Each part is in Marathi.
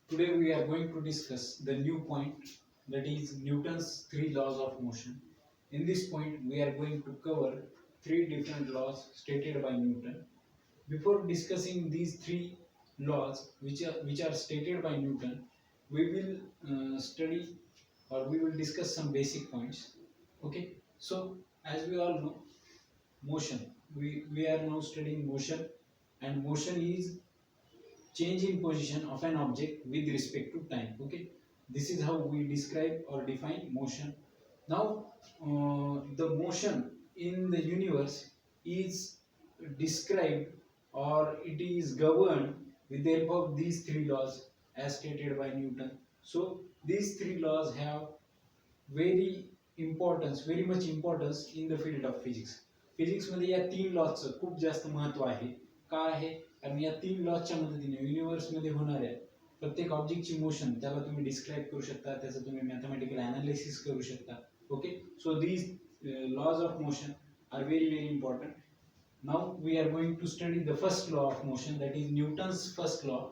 Today we are going to discuss the new point, that is Newton's three laws of motion. In this point we are going to cover three different laws stated by Newton. Before discussing these three laws which are stated by Newton, we will study or we will discuss some basic points. Okay, so as we all know, motion, we are now studying motion, and motion is change in position of an object with respect to time. Okay, this is how we describe or define motion. Now the motion in the universe is described or it is governed with the help of these three laws as stated by Newton. So these three laws have very much importance in the field of physics. Physics मध्ये या तीन लॉजचं खूप जास्त महत्व आहे. का आहे? कारण या तीन लॉजच्या मदतीने युनिवर्स मध्ये होणाऱ्या प्रत्येक ऑब्जेक्टची मोशन त्याला तुम्ही डिस्क्राइब करू शकता, त्याचं तुम्ही मॅथमॅटिकल ॲनालिसिस करू शकता. Okay, so these laws of motion are very important. Now we are going to study the first law of motion, that is Newton's first law.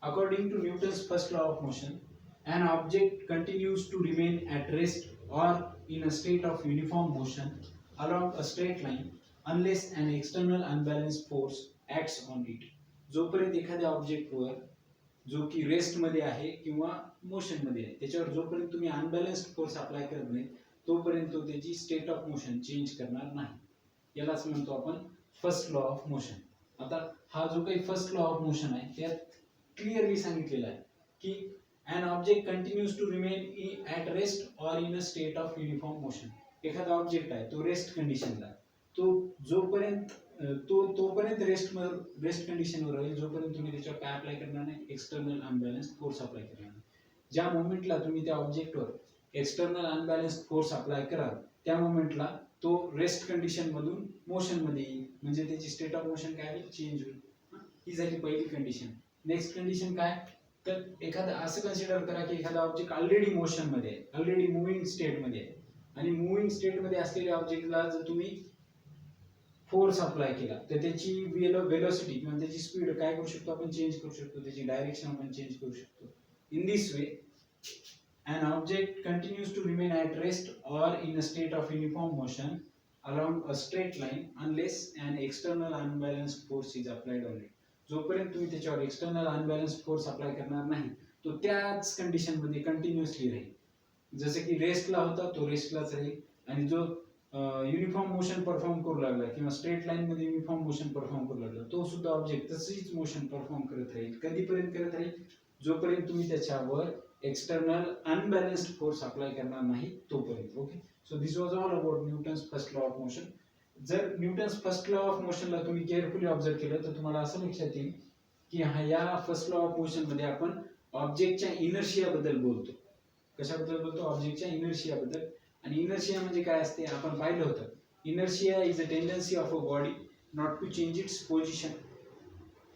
According to Newton's first law of motion, an object continues to remain at rest or in a state of uniform motion along a straight line unless an external unbalanced force acts on it. जोपर्यंत एखाद्या ऑब्जेक्टवर जो की रेस्ट मध्ये आहे किंवा मोशन मध्ये आहे त्याच्यावर जोपर्यंत तुम्ही अनबॅलन्स्ड फोर्स अप्लाय करत नाही तोपर्यंत तो त्याची स्टेट ऑफ मोशन चेंज करणार नाही. यालाच म्हणतो आपण फर्स्ट लॉ ऑफ मोशन. आता हा जो काही फर्स्ट लॉ ऑफ मोशन आहे त्यात क्लिअरली सांगितलेलं आहे की an object continues to remain at rest or in a state of uniform motion. एखादा ऑब्जेक्ट आहे तो रेस्ट कंडिशनला, तो जोपर्यंत तोपर्यंत रेस्ट कंडिशनवर राहील जोपर्यंत तुम्ही त्याच्यावर काय अप्लाय करणार नाही, एक्सटर्नल अनबॅलन्स्ड फोर्स अप्लाय करणार नाही. ज्या मोमेंटला तुम्ही त्या ऑब्जेक्टवर एक्सटर्नल अनबॅलन्स्ड फोर्स अप्लाय कराल त्या मोमेंटला तो रेस्ट कंडिशन मधून मोशन मध्ये येईल, म्हणजे त्याची स्टेट ऑफ मोशन काय होईल, चेंज होईल. ही झाली पहिली कंडिशन. नेक्स्ट कंडिशन काय, तर एखादा असं कन्सिडर करा की एखादा ऑब्जेक्ट ऑलरेडी मोशन मध्ये आहे, ऑलरेडी मुव्हिंग स्टेट मध्ये आहे, आणि मुव्हिंग स्टेट मध्ये असलेल्या ऑब्जेक्टला जर तुम्ही फोर्स अप्लाय केला तर त्याची वेलोसिटी किंवा त्याची स्पीड काय करू शकतो आपण, चेंज करू शकतो, त्याची डायरेक्शन आपण चेंज करू शकतो. In this way an object continues to remain at rest or in a state of uniform motion along a straight line unless an external unbalanced force is applied on it. जोपर्यंत तुम्ही त्याच्यावर एक्सटर्नल अनबॅलन्स्ड फोर्स अप्लाय करणार नाही तो त्याच कंडिशन मध्ये कंटिन्युअसली राहील. जसे की रेस्टला होता तो रेस्टलाच राहील, आणि जो युनिफॉर्म मोशन परफॉर्म करू लागला किंवा स्ट्रेट लाईन मध्ये युनिफॉर्म मोशन परफॉर्म करू लागला तो सुद्धा ऑब्जेक्ट तशीच मोशन परफॉर्म करत राहील. कधीपर्यंत करत राहील, जोपर्यंत तुम्ही त्याच्यावर एक्सटर्नल अनबॅलन्स्ड फोर्स अप्लाय करणार नाही तोपर्यंत. Okay, so this was all about Newton's first law of motion. जर न्यूटन्स फर्स्ट लॉ ऑफ मोशनला तुम्ही केअरफुली ऑब्झर्व केलं तर तुम्हाला असं लक्षात येईल की या फर्स्ट लॉ ऑफ मोशन मध्ये आपण ऑब्जेक्टच्या इनर्शिया बद्दल बोलतो. कशाबद्दल बोलतो, ऑब्जेक्टच्या इनर्शिया बद्दल. आणि इनर्शिया म्हणजे काय असते आपण पाहिलं होतं. Inertia is a tendency of a body not to change its position.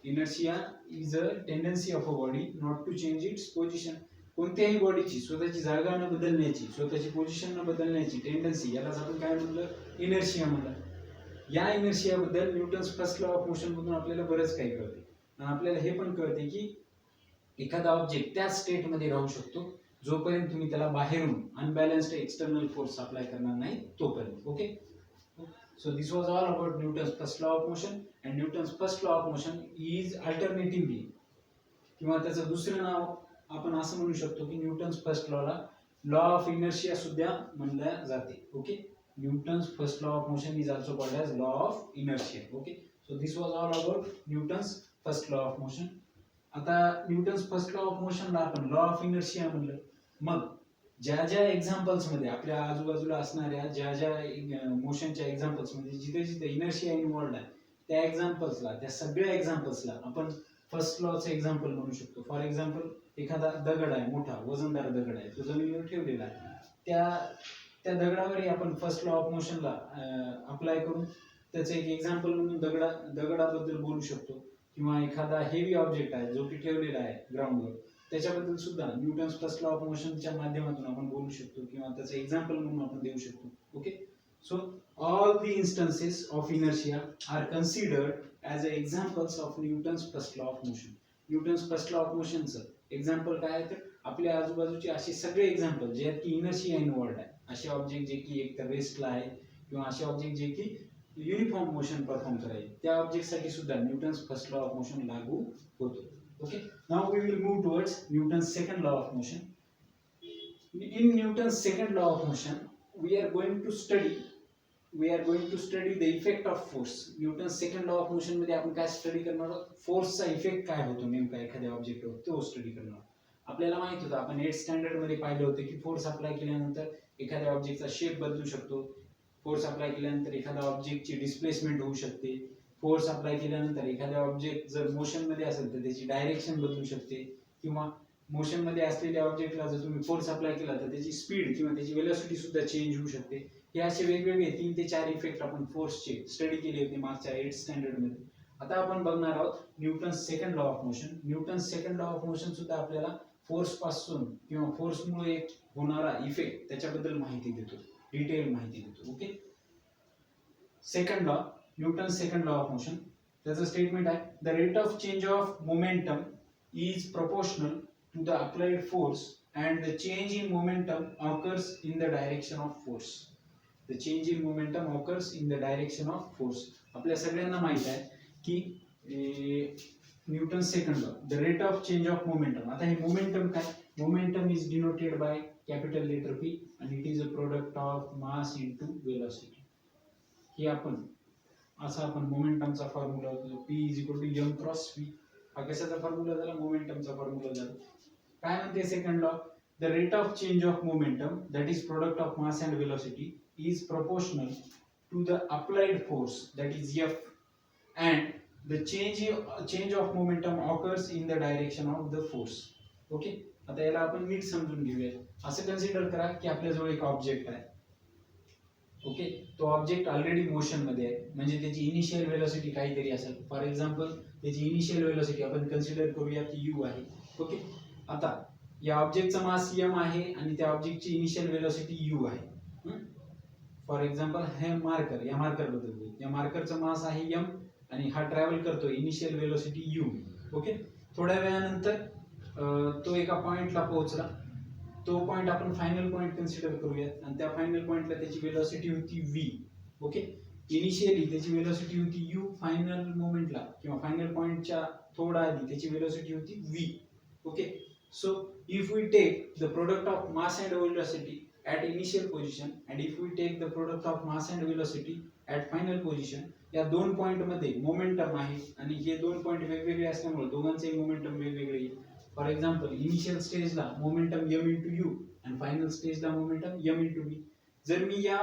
Inertia is a tendency of a body not to change its position. कोणत्याही बॉडीची स्वतःची जागा न बदलण्याची, स्वतःची पोझिशन न बदलण्याची टेंडन्सी, यालाच आपण काय म्हणलं, इनर्शिया म्हणलं. या इनर्शिया बद्दल Newton's first law of motion मधून आपल्याला बरंच काही कळते. आणि आपल्याला हे पण कळते की एखादा ऑब्जेक्ट त्याच स्टेट मध्ये राहू शकतो जोपर्यंत तुम्ही त्याला बाहेरून अनबॅलन्स्ड एक्सटर्नल फोर्स अप्लाय करणार नाही तोपर्यंत. Okay, so this was all about Newton's first law of motion. And Newton's first law of motion is alternatively, किंवा त्याचं दुसरं नाव आपण असं म्हणू शकतो की न्यूटन्स फर्स्ट लॉला लॉ ऑफ इनर्शिया सुद्धा म्हणल्या जाते. Okay, Newton's first law of motion is also called as law of inertia. Okay, so this was all about Newton's first law of motion. आता न्यूटन्स फर्स्ट लॉ ऑफ मोशनला आपण लॉ ऑफ इनर्शिया म्हणलं. मग ज्या ज्या एक्झाम्पल्स मध्ये आपल्या आजूबाजूला असणाऱ्या ज्या मोशनच्या एक्झाम्पल्स मध्ये जिथे जिथे इनर्शिया इन्व्हॉल्व्ड आहे त्या एक्झाम्पल्सला, त्या सगळ्या एक्झाम्पल्सला आपण फर्स्ट लॉचं एक्झाम्पल म्हणू शकतो. फॉर एक्झाम्पल, एखादा दगड आहे, मोठा वजनदार दगड आहे, तो जमिनीवर ठेवलेला आहे, त्या दगडावरही आपण फर्स्ट लॉ ऑफ मोशनला अप्लाय करून त्याचं एक एक्झाम्पल म्हणून दगडाबद्दल बोलू शकतो. किंवा एखादा हेवी ऑब्जेक्ट आहे जो की ठेवलेला आहे ग्राउंडवर त्याच्याबद्दल सुद्धा न्यूटन्स फर्स्ट लॉ ऑफ मोशनच्या माध्यमातून आपण बोलू शकतो किंवा त्याचं एक्झाम्पल म्हणून आपण देऊ शकतो. Okay, so all the instances of inertia are considered as examples of Newton's first law of motion. Newton's first law of मोशनचं एक्झाम्पल काय आहे तर आपल्या आजूबाजूचे असे सगळे एक्झाम्पल जे आहेत की इनर्शिया इन्व्हॉल्ड आहे, असे ऑब्जेक्ट जे की एक तर रेस्टला आहे किंवा असे ऑब्जेक्ट जे की युनिफॉर्म मोशन परफॉर्म करायचे, त्या ऑब्जेक्टसाठी सुद्धा Newton's first law of motion लागू होतो. Okay, now we will move towards Newton's second law of motion. In Newton's second law of motion, we are going to study the effect of force. Newton's second law of motion मध्ये आपण काय स्टडी करणार आहोत, फोर्सचा इफेक्ट काय होतो नेमका एखाद्या ऑब्जेक्टवर तो स्टडी करणार आहोत. आपल्याला माहित होतं, आपण 8th स्टँडर्ड मध्ये पाहिलं होतं की फोर्स अप्लाय केल्यानंतर एखाद्या ऑब्जेक्टचा शेप बदलू शकतो, फोर्स अप्लाय केल्यानंतर एखाद्या ऑब्जेक्टची डिस्प्लेसमेंट होऊ शकते, फोर्स अप्लाय केल्यानंतर एखाद्या ऑब्जेक्ट जर मोशन मध्ये असेल तर त्याची डायरेक्शन बदलू शकते, किंवा मोशन मध्ये असलेल्या ऑब्जेक्टला जर तुम्ही फोर्स अप्लाय केला तर त्याची स्पीड किंवा त्याची वेलोसिटी सुद्धा चेंज होऊ शकते. हे असे वेगवेगळे 3 ते 4 इफेक्ट आपण फोर्सचे स्टडी केले होते मागच्या 8th स्टँडर्ड मध्ये. आता आपण बघणार आहोत Newton's second law of motion. Newton's second law of motion सुद्धा आपल्याला फोर्स पासून किंवा फोर्समुळे होणारा इफेक्ट त्याच्याबद्दल माहिती देतो, डिटेल माहिती देतो. Okay, second law, Newton's second law of motion, त्याचं स्टेटमेंट आहे the rate of change of momentum is proportional to the applied force and the change in momentum occurs in the direction of force. The change in momentum occurs in the direction of force. आपल्या सगळ्यांना माहित आहे की Newton second law, the rate of change of momentum. आता हे मोमेंटम काय, momentum is denoted by capital letter P and it is a product of mass into velocity. हे आपण असा आपण मोमेंटमचा फॉर्म्युला होतो P = m क्रॉस v. हा कशाचा फॉर्म्युला झाला, मोमेंटमचा फॉर्म्युला झाला. काय म्हणते second law, the rate of change of momentum that is product of mass and velocity is proportional to the applied force that is F and the change of momentum occurs in the direction of the force. Okay, आता याला आपण नीट समजून घेऊया. असं कन्सिडर करा की आपल्याजवळ एक ऑब्जेक्ट आहे. ओके, तो ऑब्जेक्ट ऑलरेडी मोशन मध्ये आहे, म्हणजे त्याची इनिशियल वेलोसिटी काहीतरी असेल. फॉर एक्झाम्पल त्याची इनिशियल वेलोसिटी आपण कन्सिडर करूया की u आहे. ओके, आता या ऑब्जेक्टचा मास m आहे आणि त्या ऑब्जेक्टची इनिशियल वेलोसिटी u आहे. फॉर एक्झाम्पल हे मार्कर, या मार्कर बद्दल बोलू, या मार्करचा मास आहे m आणि हा ट्रॅव्हल करतो इनिशियल वेलोसिटी u. ओके, थोड्या वेळानंतर तो एका पॉइंटला पोहोचला, तो पॉइंट आपण फायनल पॉइंट कन्सिडर करूयात आणि त्या फायनल पॉइंटला त्याची वेलोसिटी होती v. ओके, इनिशियली त्याची वेलोसिटी होती u, फायनल मोमेंटला किंवा फायनल पॉइंटच्या थोडा आधी त्याची वेलोसिटी होती v. Okay, so if we take the product of mass and velocity at initial position and if we take the product of mass and velocity at final position, या दोन पॉइंट मध्ये मोमेंटम आहे आणि हे दोन पॉइंट वेगवेगळे असल्यामुळे दोघांचे मोमेंटम वेगवेगळे आहे. फॉर एक्झाम्पल इनिशियल स्टेजला मोमेंटम m into u आणि फायनल स्टेजला मोमेंटम m into v. जर मी या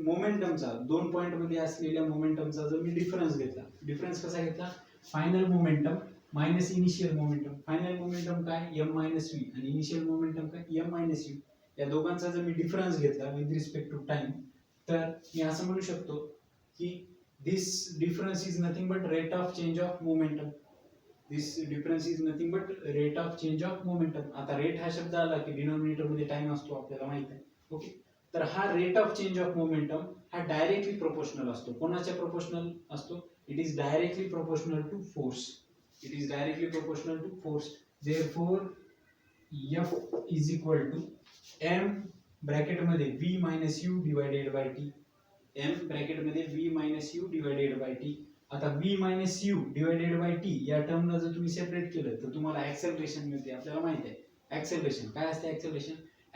मोमेंटमचा दोन पॉइंट मध्ये असलेल्या मोमेंटमचा जर मी डिफरन्स घेतला, डिफरन्स कसा घेतला, final momentum minus initial momentum. Final momentum काय m मायनस v आणि इनिशियल मोमेंटम काय m मायनस u. या दोघांचा जर मी डिफरन्स घेतला विथ रिस्पेक्ट टू टाइम, तर मी असं म्हणू शकतो की this difference is nothing but rate of change of momentum. This difference is nothing but rate of change of momentum. आता रेट हा शब्द आला की डिनॉमिनेटर मध्ये टाइम असतो आपल्याला माहित आहे. ओके, तर हा rate of change of momentum हा डायरेक्टली प्रोपोर्शनल असतो. कोणाच्या प्रोपोर्शनल असतो, it is directly proportional to force. It is directly proportional to force. Therefore, F is equal to m bracket मध्ये v minus u divided by t. m bracket मध्ये v minus u divided by t. आता v minus u divided by t या टर्मला जर तुम्ही सेपरेट केलं तर तुम्हाला ऍक्सेलरेशन मिळते. आपल्याला माहित आहे ऍक्सेलरेशन काय असते.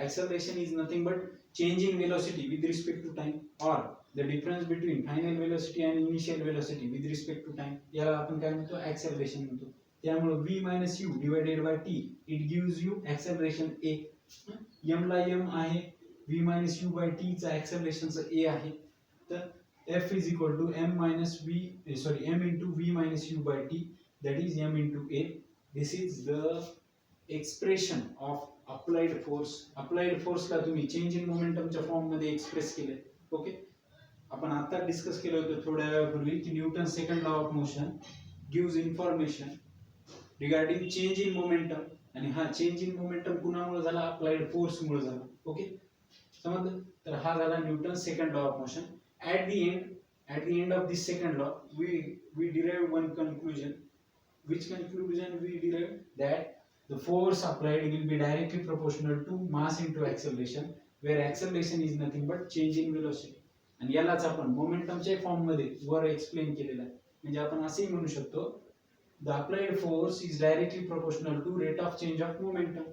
Acceleration is nothing but change in velocity with respect to time और the difference between final velocity आणि initial velocity with respect to time, याला आपण काय म्हणतो, ऍक्सेलरेशन म्हणतो. त्यामुळे v minus u divided by t it gives you acceleration a. m ला m आहे, v minus u by t चा acceleration चा a आहे. तर F is equal to m into v minus u by t, that is m into a. This is the expression of applied force. Applied force ला तुम्ही चेंज इन मोमेंटम च्या फॉर्म मध्ये एक्सप्रेस केले. ओके, आपण आता डिस्कस केलं होतं थोड्या वेळापूर्वी की Newton second law of motion gives information regarding change in momentum, आणि हा चेंज इन मोमेंटम कुणामुळे झाला, अप्लाइड फोर्स मुळे झाला. ओके, समजलं. तर हा झाला Newton second law of motion. at the end of this second law, we derive one conclusion. Which conclusion we derive? That the force applied will be directly proportional to mass into acceleration, where acceleration is nothing but change in velocity. आणि यालाच आपण मोमेंटमच्या फॉर्म मध्ये वर एक्सप्लेन केलेला आहे. म्हणजे आपण असेही म्हणू शकतो, the applied force is directly proportional to rate of change of momentum.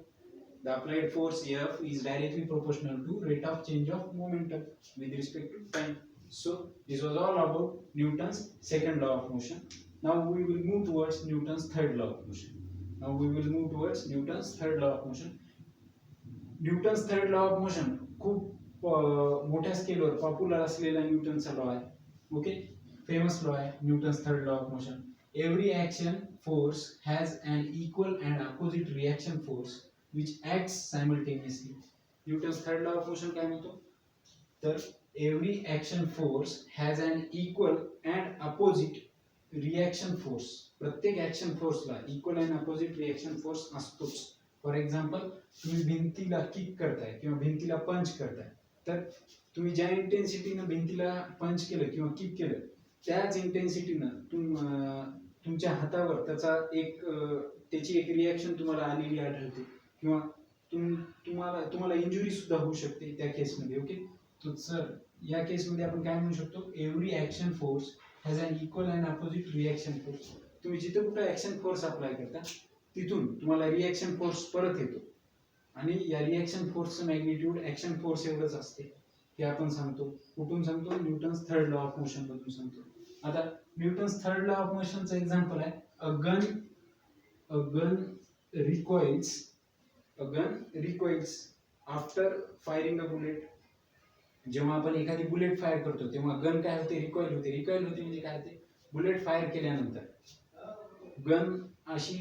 The applied force F is directly proportional to rate of change of momentum with respect to time. So this was all about Newton's second law of motion. Now we will move towards Newton's third law of motion. Newton's third law of motion खूप मोठ्या स्केलवर पॉप्युलर असलेला न्यूटनचा लॉ आहे. ओके, फेमस लॉ आहे Newton's third law of motion. Every action force has an equal and opposite reaction force which acts simultaneously. Newton's third law of motion काय म्हणतो? तर every action force has an equal and opposite reaction force. प्रत्येक ऍक्शन फोर्सला equal and opposite reaction force असतोच. फॉर एक्झाम्पल, तुम्ही भिंतीला किक करताय किंवा भिंतीला पंच करताय, तर तुम्ही ज्या इंटेन्सिटीनं भिंतीला पंच केलं किंवा किक केलं, त्याच इंटेन्सिटीनं तुमच्या हातावर त्याची एक रिॲक्शन तुम्हाला आलेली आढळते किंवा तुम्हाला इंजुरी सुद्धा होऊ शकते त्या केसमध्ये. ओके, तो सर या केसमध्ये आपण काय म्हणू शकतो? Every action force has an equal and opposite reaction force. तुम्ही जिथे कुठं ऍक्शन फोर्स अप्लाय करता तिथून तुम्हाला रिॲक्शन फोर्स परत येतो आणि या रिॲक्शन फोर्सचं मॅग्निट्यूड ऍक्शन फोर्स एवढंच असते. हे आपण सांगतो. कुठून सांगतो? Newton's third law of motion मधून सांगतो. आता न्यूटन्स थर्ड लॉ ऑफ मोशनचं एक्झाम्पल आहे, a gun recoils after firing a bullet. जेव्हा आपण एखादी बुलेट फायर करतो तेव्हा गन काय होते? रिकॉइल होते म्हणजे काय होते? बुलेट फायर केल्यानंतर गन अशी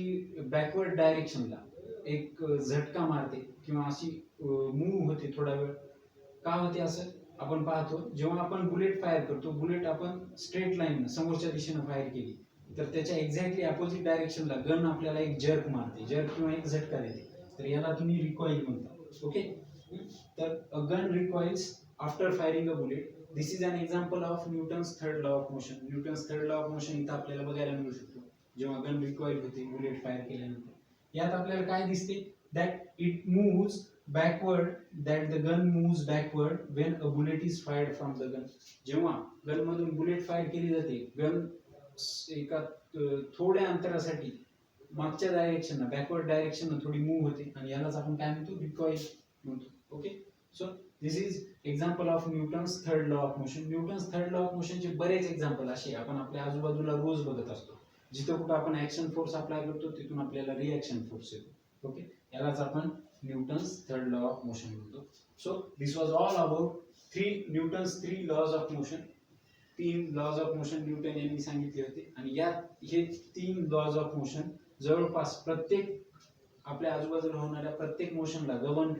बॅकवर्ड डायरेक्शनला एक झटका मारते किंवा अशी मूव्ह होते थोडा वेळ. का होते असं? आपण पाहतो, जेव्हा आपण बुलेट फायर करतो, बुलेट आपण स्ट्रेट लाईन समोरच्या दिशेने फायर केली तर त्याच्या एक्झॅक्टली अपोजिट डायरेक्शनला गन आपल्याला एक जर्क मारते, जर्क किंवा एक झटका देते, तर याला तुम्ही रिकॉइल म्हणता. ओके, तर a gun recoils after firing a bullet. This is an example of Newton's third law of motion. Newton's third law of motion इथं आपल्याला बघायला मिळू शकतो जेव्हा गन रिकॉइल होते बुलेट फायर केल्यानंतर. यात आपल्याला काय दिसते? That it moves backward, that the gun moves backward when a bullet is fired from the gun. जेव्हा गन मधून बुलेट फायर केली जाते, गन एका थोड्या अंतरासाठी मागच्या डायरेक्शनला बॅकवर्ड डायरेक्शनला थोडी मूव्ह होते आणि यालाच आपण काय म्हणतो? रिकॉइल म्हणतो. Okay, so this is example of Newton's third law of motion. Newton's third law of मोशनचे बरेच एक्झाम्पल असे आपण आपल्या आजूबाजूला रोज बघत असतो. जिथं कुठं आपण ऍक्शन फोर्स अप्लाय करतो तिथून आपल्याला रिॲक्शन फोर्स येतो. ओके, यालाच आपण Newton's third law of motion म्हणतो. So this was all about Newton's three laws of motion. 3 laws of motion Newton यांनी सांगितले होते आणि हे 3 लॉज ऑफ मोशन जवळपास प्रत्येक आपल्या आजूबाजूला होणाऱ्या प्रत्येक मोशनला गव्हर्न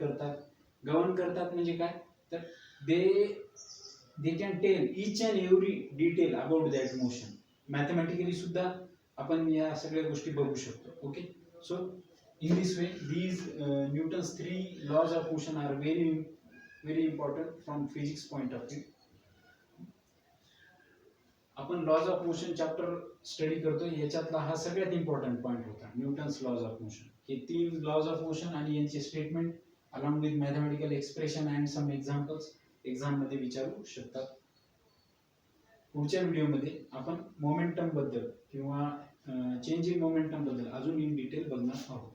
करतात म्हणजे काय? तर they can tell each and every detail about that motion. Mathematically सुद्धा आपण या सगळ्या गोष्टी बघू शकतो. Okay, so in this way these Newton's 3 laws of motion are very important from physics point of view. आपण laws of motion chapter study करतो, याच्यातला हा सगळ्यात इम्पॉर्टंट पॉइंट होता न्यूटन्स लॉज ऑफ मोशन. हे 3 लॉज ऑफ मोशन आणि यांचे statement along with mathematical expression and some examples exam मध्ये विचारू शकतात. पुढच्या व्हिडिओमध्ये आपण मोमेंटम बद्दल किंवा चेंज इन मोमेंटम बद्दल अजून इन डिटेल बघणार आहोत.